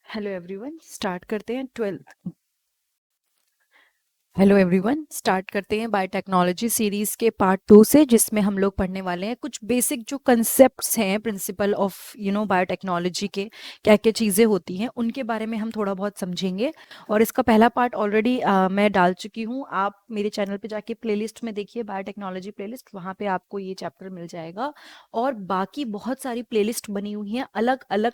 Hello everyone, start करते हैं biotechnology series के पार्ट 2 से, जिसमें हम लोग पढ़ने वाले हैं कुछ बेसिक जो कंसेप्ट्स हैं प्रिंसिपल ऑफ बायोटेक्नोलॉजी के। क्या क्या चीज़ें होती हैं उनके बारे में हम थोड़ा बहुत समझेंगे। और इसका पहला पार्ट ऑलरेडी मैं डाल चुकी हूँ। आप मेरे चैनल पे जाके प्लेलिस्ट में देखिए, बायोटेक्नोलॉजी प्लेलिस्ट, वहाँ पे आपको ये चैप्टर मिल जाएगा। और बाकी बहुत सारी प्लेलिस्ट बनी हुई हैं अलग अलग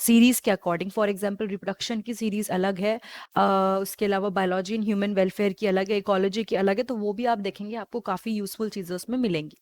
सीरीज के अकॉर्डिंग। फॉर एग्जांपल रिप्रोडक्शन की सीरीज अलग है, उसके अलावा बायोलॉजी एंड ह्यूमन वेलफेयर की अलग है, इकोलॉजी की अलग है। तो वो भी आप देखेंगे, आपको काफ़ी यूजफुल चीज़ें उसमें मिलेंगी।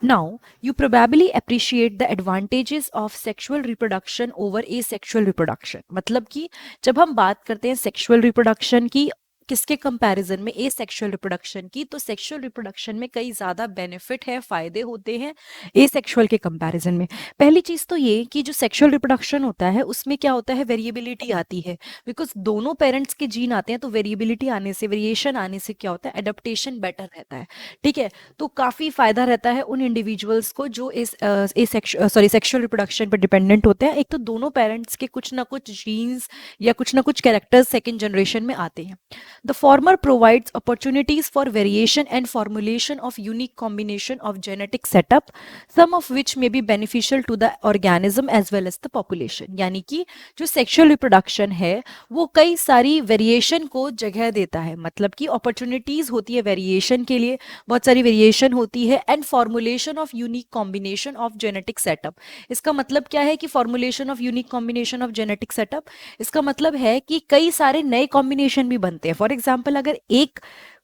Now you probably appreciate the advantages of sexual reproduction over A sexual reproduction. मतलब कि जब हम बात करते हैं सेक्सुअल रिप्रोडक्शन की, किसके कंपैरिजन में, ए सेक्सुअल रिप्रोडक्शन की, तो सेक्सुअल रिप्रोडक्शन में कई ज़्यादा बेनिफिट है, फ़ायदे होते हैं ए सेक्सुअल के कंपैरिजन में। पहली चीज़ तो ये कि जो सेक्सुअल रिप्रोडक्शन होता है उसमें क्या होता है, वेरिएबिलिटी आती है। बिकॉज दोनों पेरेंट्स के जीन आते हैं, तो वेरिएबिलिटी आने से, वेरिएशन आने से क्या होता है, एडेप्टेशन बेटर रहता है। ठीक है, तो काफ़ी फायदा रहता है उन इंडिविजुअल्स को जो इस सेक्सुअल रिप्रोडक्शन पर डिपेंडेंट होते हैं। एक तो दोनों पेरेंट्स के कुछ ना कुछ जीन्स या कुछ ना कुछ कैरेक्टर्स सेकेंड जनरेशन में आते हैं। The former provides opportunities for variation and formulation of unique combination of genetic setup, some of which may be beneficial to the organism as well as the population। यानी कि जो sexual reproduction है वो कई सारी वेरिएशन को जगह देता है, मतलब कि अपॉर्चुनिटीज होती है वेरिएशन के लिए, बहुत सारी वेरिएशन होती है, and formulation of unique combination of genetic setup. इसका मतलब क्या है कि formulation of unique combination of genetic setup, इसका मतलब है कि कई सारे नए कॉम्बिनेशन भी बनते हैं। फॉर एग्जाम्पल, अगर एक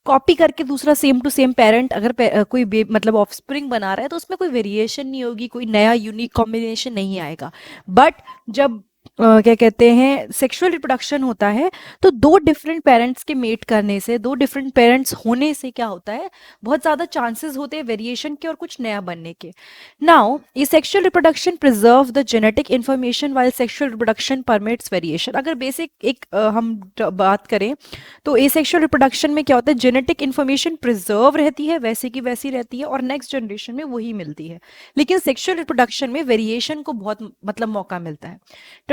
कॉपी करके दूसरा सेम टू सेम पेरेंट अगर कोई मतलब ऑफस्प्रिंग बना रहा है, तो उसमें कोई वेरिएशन नहीं होगी, कोई नया यूनिक कॉम्बिनेशन नहीं आएगा। बट जब क्या कहते हैं, सेक्सुअल रिप्रोडक्शन होता है, तो दो डिफरेंट पेरेंट्स के मेट करने से, दो डिफरेंट पेरेंट्स होने से क्या होता है, बहुत ज़्यादा चांसेस होते हैं वेरिएशन के और कुछ नया बनने के। Now asexual reproduction preserve the genetic information while sexual reproduction permits variation। अगर बेसिक एक बात करें तो asexual reproduction में क्या होता है, जेनेटिक इंफॉर्मेशन प्रिजर्व रहती है, वैसे की वैसी रहती है, और नेक्स्ट जनरेशन में वही मिलती है। लेकिन सेक्सुअल रिप्रोडक्शन में वेरिएशन को बहुत मतलब मौका मिलता है।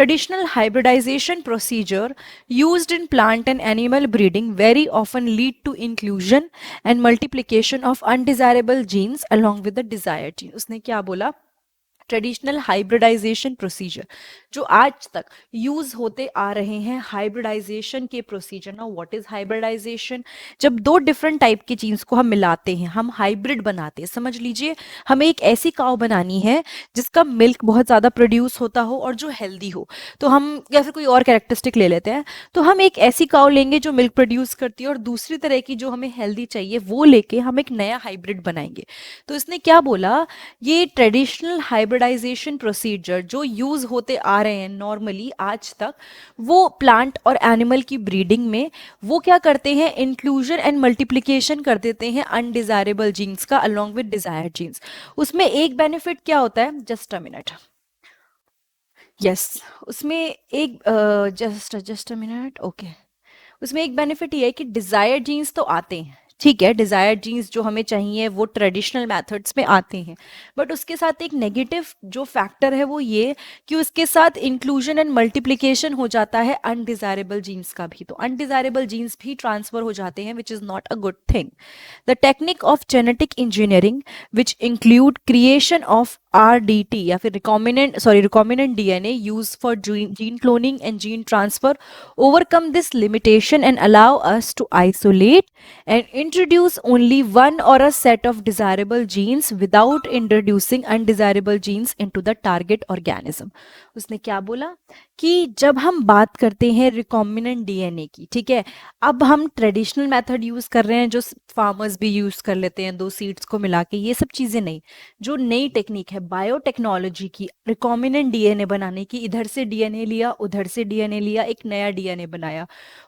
Traditional hybridisation procedure used in plant and animal breeding very often lead to inclusion and multiplication of undesirable genes along with the desired gene। उसने क्या बोला, ट्रेडिशनल हाइब्रिडाइजेशन प्रोसीजर जो आज तक यूज होते आ रहे हैं, हाइब्रिडाइजेशन के प्रोसीजर। ना, व्हाट इज हाइब्रिडाइजेशन? जब दो डिफरेंट टाइप के जीन्स को हम मिलाते हैं, हम हाइब्रिड बनाते हैं। समझ लीजिए, हमें एक ऐसी काव बनानी है जिसका मिल्क बहुत ज़्यादा प्रोड्यूस होता हो और जो हेल्दी हो, तो हम, या फिर कोई और कैरेक्टरिस्टिक ले लेते हैं, तो हम एक ऐसी काव लेंगे जो मिल्क प्रोड्यूस करती है, और दूसरी तरह की जो हमें हेल्दी चाहिए वो लेके हम एक नया हाइब्रिड बनाएंगे। तो इसने क्या बोला, ये ट्रेडिशनल हाइब्रिडाइजेशन प्रोसीजर जो यूज होते आ रहे हैं नॉर्मली आज तक, वो प्लांट और एनिमल की ब्रीडिंग में वो क्या करते हैं, इंक्लूजन एंड मल्टीप्लिकेशन कर देते हैं अनडिजायरेबल जीन्स का अलोंग विद डिजायर्ड जीन्स। उसमें एक बेनिफिट क्या होता है, जस्ट अ मिनट, यस, उसमें एक जस्ट अ मिनट, ओके। उसमें एक बेनिफिट ये है कि डिजायर्ड जीन्स तो आते हैं, ठीक है, डिजायर्ड जीन्स जो हमें चाहिए वो ट्रेडिशनल मेथड्स में आते हैं। बट उसके साथ एक नेगेटिव जो फैक्टर है वो ये कि उसके साथ इंक्लूजन एंड मल्टीप्लिकेशन हो जाता है अनडिजायरेबल जीन्स का भी, तो अनडिजायरेबल जीन्स भी ट्रांसफर हो जाते हैं, which is not a good thing. The technique of genetic engineering which include creation of RDT या फिर recombinant DNA used for gene cloning and gene transfer overcome this limitation and allow us to isolate and introduce only one or a set of desirable genes without introducing undesirable genes into the target organism। उसने क्या बोला कि जब हम बात करते हैं recombinant DNA की, ठीक है, अब हम ट्रेडिशनल मेथड यूज कर रहे हैं जो फार्मर्स भी यूज कर लेते हैं, दो सीड्स को मिला के, ये सब चीजें नहीं। जो नई टेक्निक है बायोटेक्नोलॉजी की, रिकॉम्बिनेंट डीएनए बनाने की, इधर से डीएनए लिया, उधर से डीएनए लिया, एक नया डीएनए बनाया,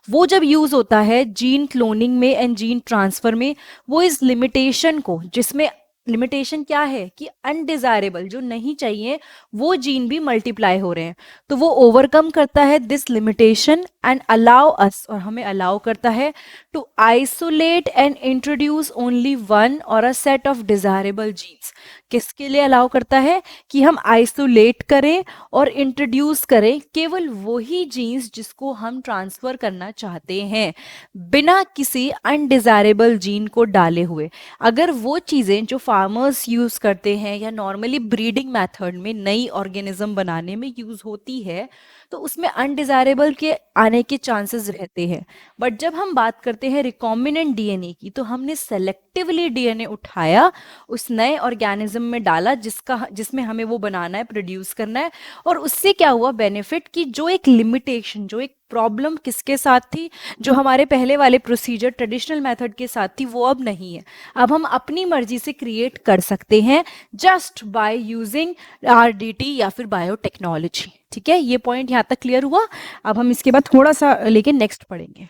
वो जब यूज होता है जीन क्लोनिंग में एंड जीन ट्रांसफर में, वो इस लिमिटेशन को, जिसमें लिमिटेशन क्या है कि अनडिजायरेबल जो नहीं चाहिए वो जीन भी मल्टीप्लाई हो रहे हैं, तो वो ओवरकम करता है this limitation and allow us, और हमें अलाउ करता है to isolate and introduce only one और a set of desirable genes. किसके लिए अलाउ करता है कि हम आइसोलेट करें और इंट्रोड्यूस करें केवल वही जीन्स जिसको हम ट्रांसफर करना चाहते हैं, बिना किसी अनडिजायरेबल जीन को डाले हुए। अगर वो चीज़ें जो फार्मर्स यूज़ करते हैं या नॉर्मली ब्रीडिंग मेथड में नई ऑर्गेनिज्म बनाने में यूज़ होती है, तो उसमें अनडिजायरेबल के आने के चांसेस रहते हैं। बट जब हम बात करते हैं रिकॉम्बिनेंट डीएनए की, तो हमने सेलेक्टिवली डीएनए उठाया, उस नए ऑर्गेनिज्म में डाला जिसमें हमें वो बनाना है, प्रोड्यूस करना है। और उससे क्या हुआ बेनिफिट, कि जो एक लिमिटेशन, जो एक प्रॉब्लम किसके साथ थी, जो हमारे पहले वाले प्रोसीजर ट्रेडिशनल मेथड के साथ थी, वो अब नहीं है। अब हम अपनी मर्जी से क्रिएट कर सकते हैं जस्ट बाय यूजिंग आरडीटी या फिर बायोटेक्नोलॉजी। ठीक है, ये पॉइंट यहां तक क्लियर हुआ। अब हम इसके बाद थोड़ा सा लेके नेक्स्ट पढ़ेंगे।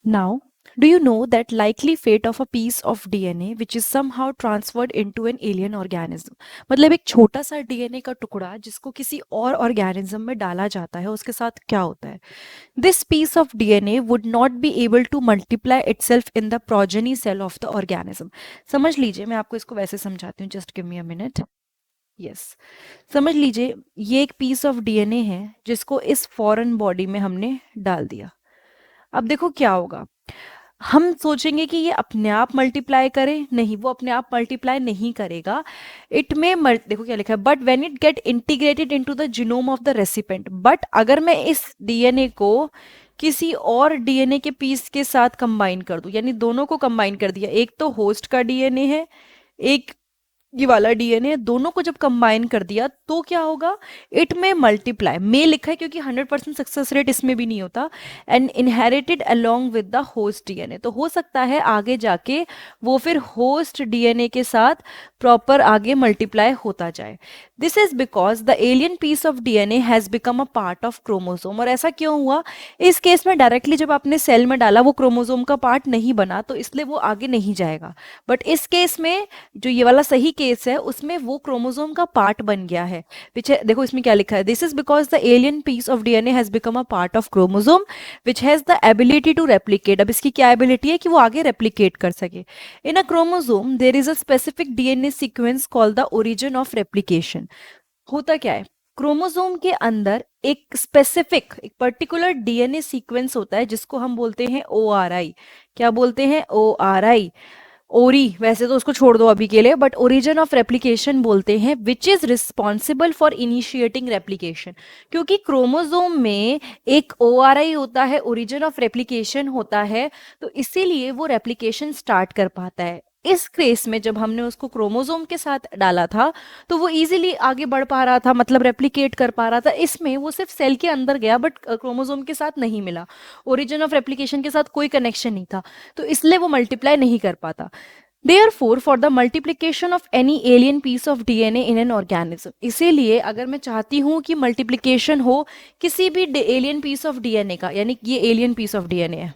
Now do you know that likely fate of a piece of DNA which is somehow transferred into an alien organism? मतलब एक छोटा सा डीएनए का टुकड़ा जिसको किसी और ऑर्गेनिज्म में डाला जाता है, उसके साथ क्या होता है? This piece of DNA would not be able to multiply itself in the progeny cell of the organism. समझ लीजिए, मैं आपको इसको वैसे समझाती हूँ, just give me a minute. Yes, समझ लीजिए ये एक पीस ऑफ डीएनए है जिसको इस फॉरेन बॉडी में हमने डाल दिया। अब देखो क्या होगा, हम सोचेंगे कि ये अपने आप मल्टीप्लाई करे, नहीं, वो अपने आप मल्टीप्लाई नहीं करेगा। इट में देखो क्या लिखा है, but when it get integrated into the genome of the recipient. But अगर मैं इस डीएनए को किसी और डीएनए के पीस के साथ कंबाइन कर दूं, यानी दोनों को कंबाइन कर दिया, एक तो होस्ट का डीएनए है, एक ये वाला डीएनए, दोनों को जब कंबाइन कर दिया तो क्या होगा, इट में मल्टीप्लाई, में लिखा है क्योंकि 100% सक्सेस रेट इसमें भी नहीं होता, and inherited along with the host DNA. तो हो सकता है आगे जाके वो फिर होस्ट डीएनए के साथ प्रॉपर आगे मल्टीप्लाई होता जाए। This is because the alien piece of DNA has become a part of chromosome. और ऐसा क्यों हुआ, इस केस में डायरेक्टली जब आपने सेल में डाला वो क्रोमोसोम का पार्ट नहीं बना, तो इसलिए वो आगे नहीं जाएगा। बट इस केस में जो ये वाला सही केस है, उसमें वो क्रोमोसोम का पार्ट बन गया है। पीछे देखो इसमें क्या लिखा है, this is because the alien piece of DNA has become a part of chromosome which has the ability to replicate. अब इसकी क्या एबिलिटी है कि वो आगे रेप्लिकेट कर सके। In a chromosome there is a specific DNA sequence called the origin of replication. होता क्या है, क्रोमोसोम के अंदर एक स्पेसिफिक, एक पर्टिकुलर डीएनए सीक्वेंस होता है जिसको हम बोलते हैं ओआरआई। क्या बोलते हैं, ओआरआई, ओरी, वैसे तो उसको छोड़ दो अभी के लिए, बट ओरिजिन ऑफ रेप्लिकेशन बोलते हैं, which is responsible for initiating replication. क्योंकि क्रोमोसोम में एक ओआरआई होता है, ओरिजिन ऑफ रेप्लिकेशन होता है, तो इसीलिए वो रेप्लिकेशन स्टार्ट कर पाता है। इस केस में जब हमने उसको क्रोमोसोम के साथ डाला था तो वो इजीली आगे बढ़ पा रहा था, मतलब रेप्लिकेट कर पा रहा था। इसमें वो सिर्फ सेल के अंदर गया बट क्रोमोसोम के साथ नहीं मिला, ओरिजिन ऑफ रेप्लिकेशन के साथ कोई कनेक्शन नहीं था, तो इसलिए वो मल्टीप्लाई नहीं कर पाता। Therefore, for the multiplication of any alien piece of DNA in an organism, इसीलिए अगर मैं चाहती हूँ कि मल्टीप्लिकेशन हो किसी भी एलियन पीस ऑफ डीएनए का, यानी ये एलियन पीस ऑफ डीएनए है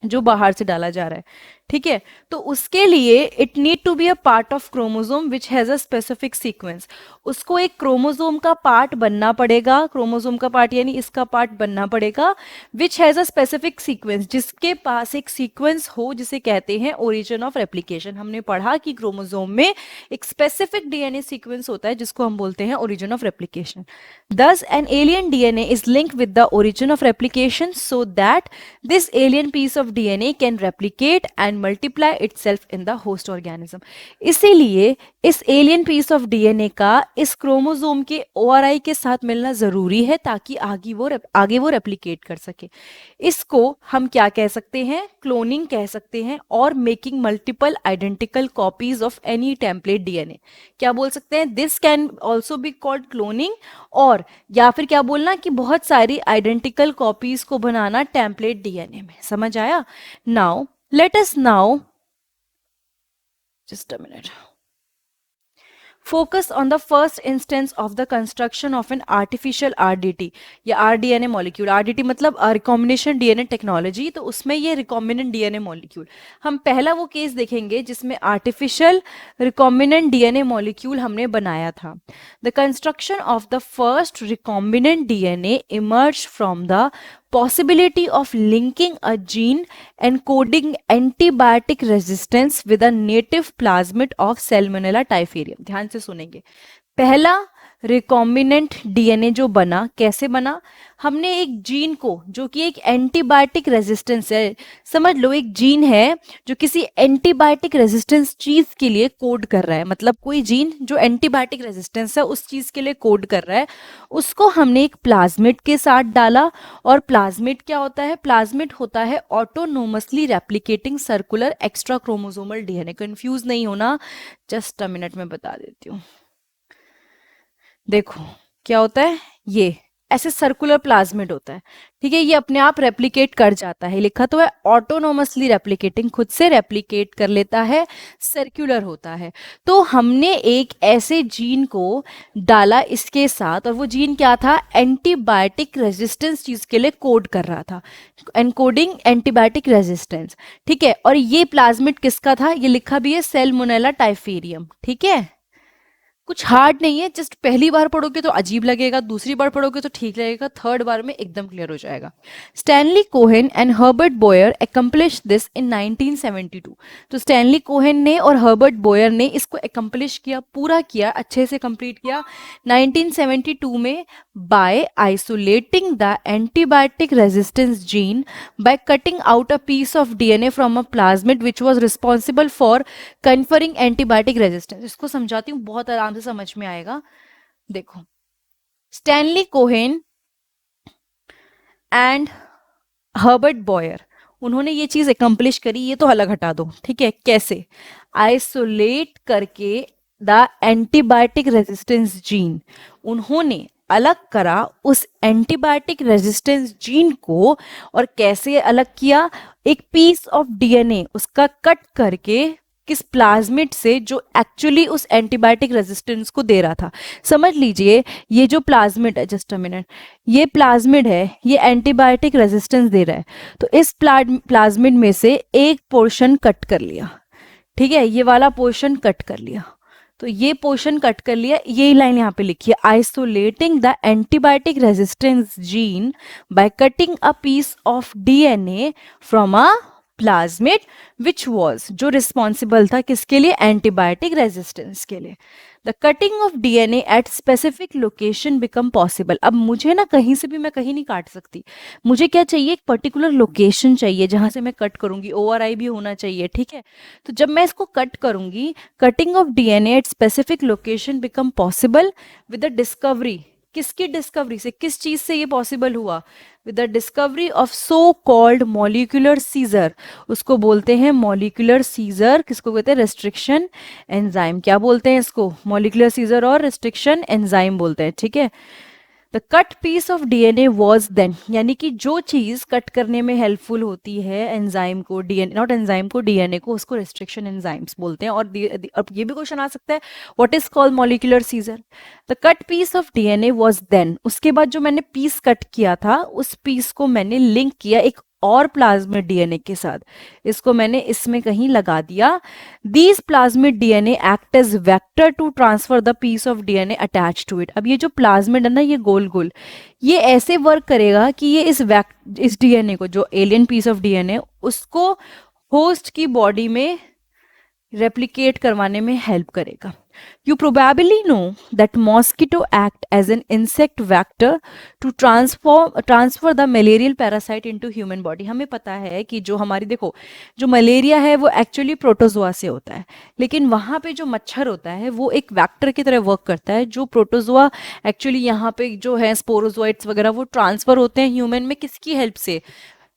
जो बाहर से डाला जा रहा है, ठीक है, तो उसके लिए it need to be a part of chromosome which has a specific sequence. उसको एक क्रोमोसोम का पार्ट बनना पड़ेगा, क्रोमोसोम का पार्ट यानी इसका पार्ट बनना पड़ेगा, विच हैज अ स्पेसिफिक सीक्वेंस, जिसके पास एक सीक्वेंस हो जिसे कहते हैं ओरिजिन ऑफ रेप्लिकेशन। हमने पढ़ा कि क्रोमोसोम में एक स्पेसिफिक डीएनए सीक्वेंस होता है जिसको हम बोलते हैं origin of replication. Thus, an alien DNA is linked with the origin of replication so that this alien piece of DNA can replicate and multiply itself in the host organism. इसीलिए इस alien piece of DNA का इस chromosome के ORI के साथ मिलना जरूरी है ताकि आगे वो रेप्लिकेट कर सके। इसको हम क्या कह सकते हैं, क्लोनिंग कह सकते हैं, और making multiple identical copies of any template DNA. क्या बोल सकते हैं, this can also be called cloning, और या फिर क्या बोलना कि बहुत सारी आइडेंटिकल कॉपीज को बनाना टेम्पलेट डीएनए में। समझ आया? Now let us now just a minute focus on the first instance of the construction of an artificial RDT या RDNA molecule। RDT मतलब recombination DNA technology, तो उसमें ये recombinant DNA molecule। हम पहला वो केस देखेंगे जिसमें artificial recombinant DNA molecule हमने बनाया था। The construction of the first recombinant DNA emerged from the possibility of linking a gene encoding antibiotic resistance with a native plasmid of Salmonella typhimurium। ध्यान से सुनेंगे। पहला रिकॉम्बिनेंट डीएनए जो बना, कैसे बना? हमने एक जीन को, जो कि एक एंटीबायोटिक रेजिस्टेंस है, समझ लो एक जीन है जो किसी एंटीबायोटिक रेजिस्टेंस चीज के लिए कोड कर रहा है, मतलब कोई जीन जो एंटीबायोटिक रेजिस्टेंस है उस चीज के लिए कोड कर रहा है, उसको हमने एक प्लाज्मिड के साथ डाला। और प्लाज्मिड क्या होता है? प्लाज्मिड होता है autonomously replicating circular extra chromosomal DNA. Confuse नहीं होना, जस्ट अ मिनट में बता देती हूँ। देखो क्या होता है, ये ऐसे सर्कुलर प्लाज्मिड होता है, ठीक है, ये अपने आप रेप्लिकेट कर जाता है, लिखा तो है ऑटोनोमसली रेप्लिकेटिंग, खुद से रेप्लिकेट कर लेता है, सर्कुलर होता है। तो हमने एक ऐसे जीन को डाला इसके साथ, और वो जीन क्या था? एंटीबायोटिक रेजिस्टेंस चीज के लिए कोड कर रहा था, एनकोडिंग एंटीबायोटिक रेजिस्टेंस, ठीक है। और ये प्लाज्मिड किसका था? ये लिखा भी है सैल्मोनेला टाइफेरियम, ठीक है। कुछ हार्ड नहीं है, जस्ट पहली बार पढ़ोगे तो अजीब लगेगा, दूसरी बार पढ़ोगे तो ठीक लगेगा, थर्ड बार में एकदम क्लियर हो जाएगा। Stanley Cohen and Herbert Boyer accomplish this in 1972। तो स्टैनली कोहेन ने और हर्बर्ट बॉयर ने इसको अकम्प्लिश किया, पूरा किया, अच्छे से कंप्लीट किया 1972 में, by isolating the antibiotic resistance gene by cutting out a piece of DNA from a plasmid which was responsible for conferring antibiotic resistance। इसको समझाती हूँ, बहुत आराम से समझ में आएगा। देखो, Stanley Cohen and Herbert Boyer, उन्होंने ये चीज एकम्प्लिश करी, ये तो अलग हटा दो, ठीक है। कैसे? आइसोलेट करके द एंटीबायोटिक रेजिस्टेंस जीन, उन्होंने अलग करा उस एंटीबायोटिक रेजिस्टेंस जीन को। और कैसे अलग किया? एक पीस ऑफ डीएनए उसका कट करके, किस प्लाज्मिड से, जो एक्चुअली उस एंटीबायोटिक रेजिस्टेंस को दे रहा था। समझ लीजिए, ये जो प्लाज्मिड है, जस्ट अ मिनट, ये प्लाज्मिड है, ये एंटीबायोटिक रेजिस्टेंस दे रहा है, तो इस प्लाज्मिड में से एक पोर्शन कट कर लिया, ठीक है, ये वाला पोर्शन कट कर लिया, तो ये पोर्शन कट कर लिया, ये लाइन यहाँ पे लिखी है, isolating the antibiotic resistance gene by cutting a piece of DNA from a plasmid which was, जो रिस्पॉन्सिबल था किसके लिए? एंटीबायोटिक रेजिस्टेंस के लिए। The cutting of DNA at specific location become possible. अब मुझे ना कहीं से भी मैं कहीं नहीं काट सकती, मुझे क्या चाहिए? एक पर्टिकुलर लोकेशन चाहिए जहां से मैं कट करूंगी, ओआरआई भी होना चाहिए, ठीक है। तो जब मैं इसको कट करूंगी, cutting of DNA at specific location become possible with the discovery, किसकी डिस्कवरी से, किस चीज से ये पॉसिबल हुआ? With the discovery of so called molecular scissor, उसको बोलते हैं मॉलिक्यूलर सीजर, किसको कहते हैं? Restriction enzyme. क्या बोलते हैं इसको? मॉलिक्यूलर सीजर और रेस्ट्रिक्शन एंजाइम बोलते हैं, ठीक है। The cut piece of DNA was then, यानी कि जो चीज कट करने में हेल्पफुल होती है एंजाइम को, डीएनए, नॉट एंजाइम को, डीएनए को, उसको रेस्ट्रिक्शन एंजाइम्स बोलते हैं। और अब ये भी क्वेश्चन आ सकता है, what is called molecular scissor? The cut piece of DNA was then, उसके बाद जो मैंने पीस कट किया था, उस पीस को मैंने लिंक किया एक और प्लाज्मिड डीएनए के साथ, इसको मैंने इसमें कहीं लगा दिया। These plasmid DNA act as vector to transfer the piece of DNA attach to it. अब ये जो प्लाज्मिड है ना, ये गोल गोल, ये ऐसे वर्क करेगा कि ये इस डीएनए को, जो एलियन पीस ऑफ डीएनए, उसको होस्ट की बॉडी में रेप्लिकेट करवाने में हेल्प करेगा। You probably know that mosquito act as an insect vector to transfer the malarial parasite into human body। हमें पता है कि जो हमारी, देखो, जो मलेरिया है वो एक्चुअली प्रोटोजोआ से होता है, लेकिन वहाँ पे जो मच्छर होता है वो एक वेक्टर की तरह वर्क करता है। जो प्रोटोजोआ एक्चुअली यहाँ पे जो है स्पोरोजोइट्स वगैरह, वो ट्रांसफर होते हैं ह्यूमन में, किसकी हेल्प से?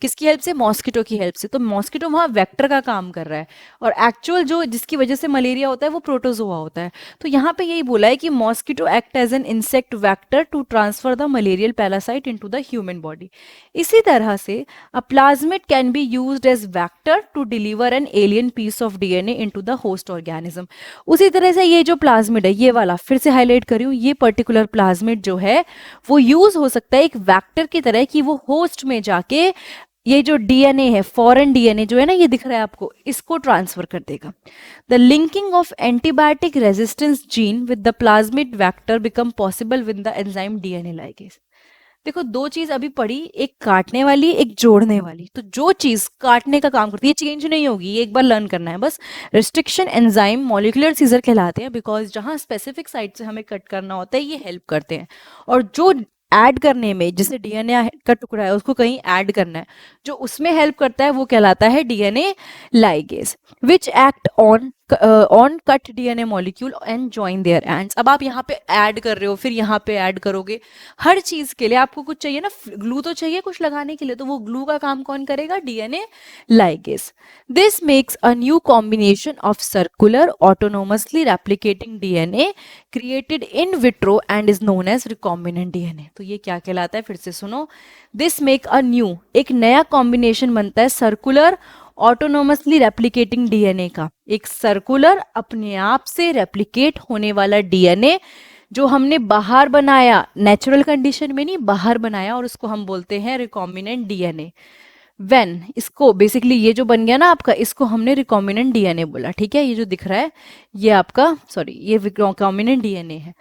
किसकी हेल्प से? मॉस्किटो की हेल्प से। तो मॉस्किटो वहाँ वेक्टर का काम कर रहा है, और एक्चुअल जो जिसकी वजह से मलेरिया होता है वो प्रोटोजोआ होता है। तो यहाँ पे यही बोला है कि mosquito act as an insect vector to transfer the malarial parasite into the human body. इसी तरह से a plasmid can be used as vector to deliver an alien piece of DNA into the host organism. उसी तरह से ये जो plasmid है, ये वाला फिर से हाईलाइट करी हूँ, ये पर्टिकुलर प्लाज्मिड जो है वो यूज हो सकता है एक वेक्टर की तरह, कि वो होस्ट में जाके ये जो डीएनए है, फॉरेन डीएनए जो है ना, ये दिख रहा है आपको, इसको ट्रांसफर कर देगा। The linking of antibiotic resistance gene with the plasmid vector become possible with the enzyme DNA ligase. देखो दो चीज अभी पड़ी, एक काटने वाली एक जोड़ने वाली। तो जो चीज काटने का काम करती है चेंज नहीं होगी, ये एक बार लर्न करना है बस। रिस्ट्रिक्शन एंजाइम मॉलिक्यूलर सीजर कहलाते हैं, बिकॉज जहां स्पेसिफिक साइट से हमें कट करना होता है ये हेल्प करते हैं। और जो ऐड करने में, जैसे डीएनए का टुकड़ा है उसको कहीं ऐड करना है, जो उसमें हेल्प करता है वो कहलाता है DNA ligase, which act on cut DNA molecule and join their ends. अब आप यहाँ पे ऐड कर रहे हो, फिर यहाँ पे ऐड करोगे, हर चीज के लिए आपको कुछ चाहिए ना, ग्लू तो चाहिए कुछ लगाने के लिए, तो वो ग्लू का काम कौन करेगा? DNA ligase. This makes a new combination of circular autonomously replicating DNA created in vitro and is known as recombinant DNA. तो ये क्या कहलाता है, फिर से सुनो। दिस मेक अ न्यू, एक नया कॉम्बिनेशन बनता है सर्कुलर ऑटोनोमसली रेप्लिकेटिंग डीएनए का, एक सर्कुलर अपने आप से रेप्लिकेट होने वाला डीएनए जो हमने बाहर बनाया, नेचुरल कंडीशन में नहीं, बाहर बनाया, और उसको हम बोलते हैं रिकॉम्बिनेंट डीएनए। वेन, इसको बेसिकली ये जो बन गया ना आपका, इसको हमने रिकॉम्बिनेंट डीएनए बोला, ठीक है। ये जो दिख रहा है ये आपका, सॉरी, ये रिकॉम्बिनेंट डीएनए है।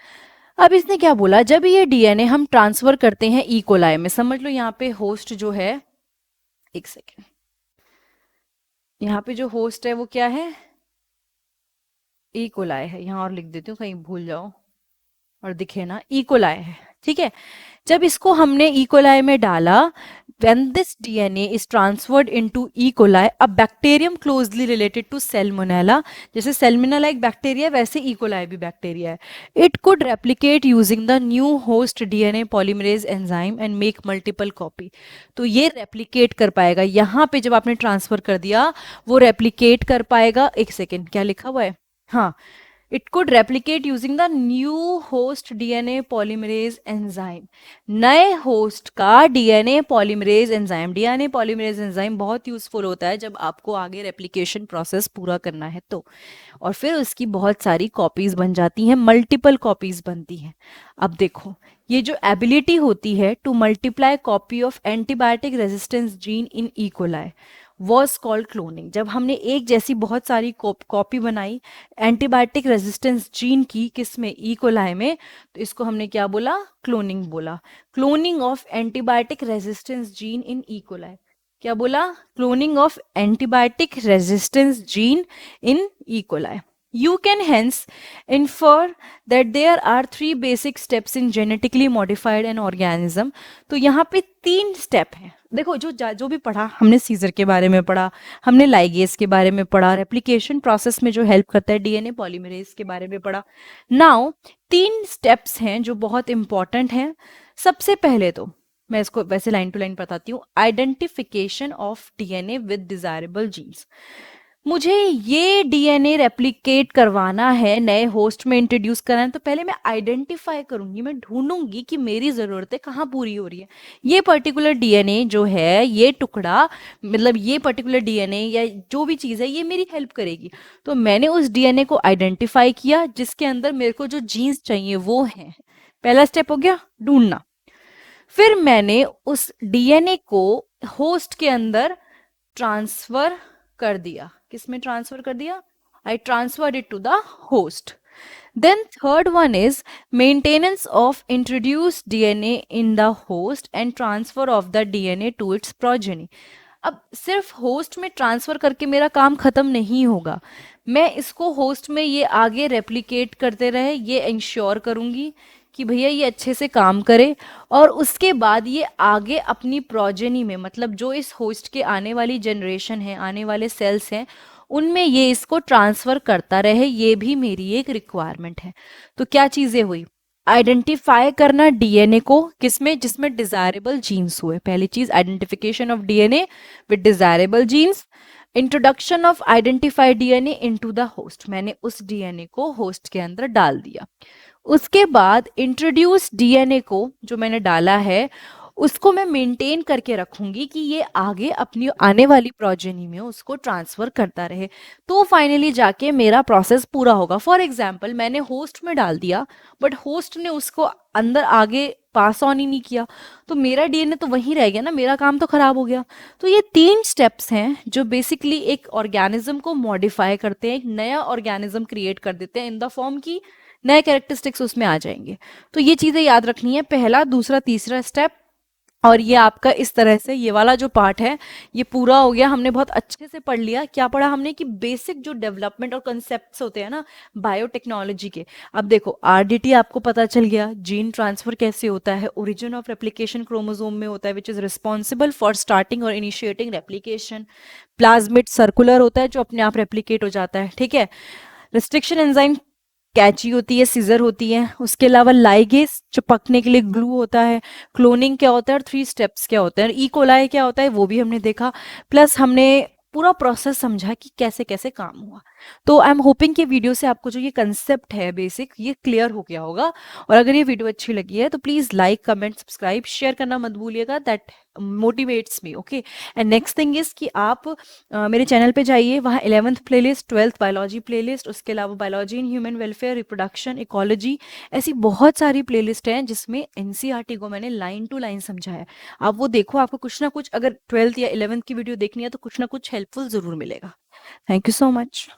अब इसने क्या बोला, जब ये डीएनए हम ट्रांसफर करते हैं ई कोलाई में, समझ लो यहाँ पे होस्ट जो है, एक सेकेंड, यहाँ पे जो होस्ट है वो क्या है? ई कोलाई है। यहाँ और लिख देती हूँ कहीं भूल जाओ और दिखे ना, ई कोलाई है, ठीक है। जब इसको हमने ई कोलाई में डाला, when this DNA is transferred into E. coli, a bacterium closely related to Salmonella, जैसे Salmonella एक बैक्टीरिया है वैसे E. coli भी बैक्टीरिया है, it could replicate using the new host DNA polymerase enzyme and make multiple copy। तो ये replicate कर पाएगा, यहाँ पे जब आपने ट्रांसफर कर दिया वो रेप्लिकेट कर पाएगा। एक सेकेंड, क्या लिखा हुआ है? हाँ, it could replicate using the new host DNA polymerase enzyme। नए होस्ट का DNA polymerase enzyme, DNA polymerase enzyme बहुत यूजफुल होता है जब आपको आगे रेप्लिकेशन प्रोसेस पूरा करना है तो, और फिर उसकी बहुत सारी कॉपीज बन जाती हैं, मल्टीपल कॉपीज बनती हैं। अब देखो, ये जो एबिलिटी होती है to multiply copy of antibiotic resistance gene in E coli was called cloning. जब हमने एक जैसी बहुत सारी कॉपी बनाई एंटीबायोटिक रेजिस्टेंस जीन की, किस में? ई कोलाई में, तो इसको हमने क्या बोला? क्लोनिंग बोला। Cloning of antibiotic resistance gene in E coli, क्या बोला? Cloning of antibiotic resistance gene in E coli. You can hence infer that there are 3 basic steps in genetically modified an organism। तो यहाँ पे 3 step हैं। देखो जो भी पढ़ा हमने, सीजर के बारे में पढ़ा, हमने लाइगेज के बारे में पढ़ा, रेप्लिकेशन प्रोसेस में जो हेल्प करता है डीएनए पॉलीमरेज के बारे में पढ़ा। नाउ 3 स्टेप्स हैं जो बहुत इंपॉर्टेंट हैं। सबसे पहले तो मैं इसको वैसे लाइन टू लाइन बताती हूँ, identification of DNA with desirable genes. मुझे ये डीएनए रेप्लिकेट करवाना है, नए होस्ट में इंट्रोड्यूस करना है, तो पहले मैं आइडेंटिफाई करूंगी, मैं ढूंढूंगी कि मेरी ज़रूरतें कहाँ पूरी हो रही है। ये पर्टिकुलर डीएनए जो है, ये टुकड़ा, मतलब ये पर्टिकुलर डीएनए या जो भी चीज़ है ये मेरी हेल्प करेगी। तो मैंने उस डीएनए को आइडेंटिफाई किया जिसके अंदर मेरे को जो जीन्स चाहिए वो हैं। पहला स्टेप हो गया ढूंढना। फिर मैंने उस डीएनए को होस्ट के अंदर ट्रांसफर कर दिया। किस में ट्रांसफर कर दिया? I transferred it to the host. Then third one is maintenance of introduced DNA in the host and transfer of the DNA to its progeny। अब सिर्फ होस्ट में ट्रांसफर करके मेरा काम खत्म नहीं होगा, मैं इसको होस्ट में ये आगे रेप्लिकेट करते रहे, ये इंश्योर करूंगी कि भैया ये अच्छे से काम करे, और उसके बाद ये आगे अपनी प्रोजेनी में, मतलब जो इस होस्ट के आने वाली जनरेशन है, आने वाले सेल्स हैं, उनमें ये इसको ट्रांसफर करता रहे। ये भी मेरी एक रिक्वायरमेंट है। तो क्या चीजें हुई? आइडेंटिफाई करना डीएनए को, किसमें? जिसमें डिजायरेबल जीन्स हुए। पहली चीज identification of DNA with desirable genes, introduction of identified DNA into the host, मैंने उस डीएनए को होस्ट के अंदर डाल दिया। उसके बाद इंट्रोड्यूस डीएनए को जो मैंने डाला है उसको मैं मेंटेन करके रखूंगी कि ये आगे अपनी आने वाली प्रोजेनी में उसको ट्रांसफर करता रहे, तो फाइनली जाके मेरा प्रोसेस पूरा होगा। फॉर एग्जाम्पल मैंने होस्ट में डाल दिया बट होस्ट ने उसको अंदर आगे पास ऑन ही नहीं किया, तो मेरा डीएनए तो वहीं रह गया ना, मेरा काम तो खराब हो गया। तो ये 3 स्टेप्स हैं जो बेसिकली एक ऑर्गेनिज्म को मॉडिफाई करते हैं, एक नया ऑर्गेनिज्म क्रिएट कर देते हैं इन द फॉर्म की नए कैरेक्टरिस्टिक्स उसमें आ जाएंगे। तो ये चीजें याद रखनी है, पहला, दूसरा, तीसरा स्टेप और ये आपका इस तरह से ये वाला जो पार्ट है ये पूरा हो गया। हमने बहुत अच्छे से पढ़ लिया। क्या पढ़ा हमने कि बेसिक जो डेवलपमेंट और कंसेप्ट्स होते हैं ना बायोटेक्नोलॉजी के। अब देखो आरडीटी आपको पता चल गया, जीन ट्रांसफर कैसे होता है, ओरिजिन ऑफ रेप्लिकेशन क्रोमोसोम में होता है which is responsible for starting और इनिशिएटिंग रेप्लिकेशन। प्लाज्मिड सर्कुलर होता है जो अपने आप रेप्लिकेट हो जाता है, ठीक है। रिस्ट्रिक्शन एंजाइम कैची होती है, सीजर होती है। उसके अलावा लाइगेस जो पकने के लिए ग्लू होता है। क्लोनिंग क्या होता है और 3 स्टेप्स क्या होते हैं, ई कोलाई क्या होता है वो भी हमने देखा। प्लस हमने पूरा प्रोसेस समझा कि कैसे कैसे काम हुआ। तो आई एम होपिंग कि वीडियो से आपको जो ये कंसेप्ट है बेसिक ये क्लियर हो गया होगा। और अगर ये वीडियो अच्छी लगी है तो please like comment subscribe share करना मत भूलिएगा, that motivates me, okay. And next thing is कि आप मेरे चैनल पे जाइए, वहाँ 11th playlist, 12th biology playlist, उसके अलावा biology in human welfare, reproduction, ecology, ऐसी बहुत सारी प्लेलिस्ट हैं जिसमें एनसीईआरटी को मैंने लाइन टू लाइन समझाया है। आप वो देखो, आपको कुछ ना कुछ अगर 12th या 11th की वीडियो देखनी है तो कुछ ना कुछ हेल्पफुल ज़रूर मिलेगा। Thank you so much.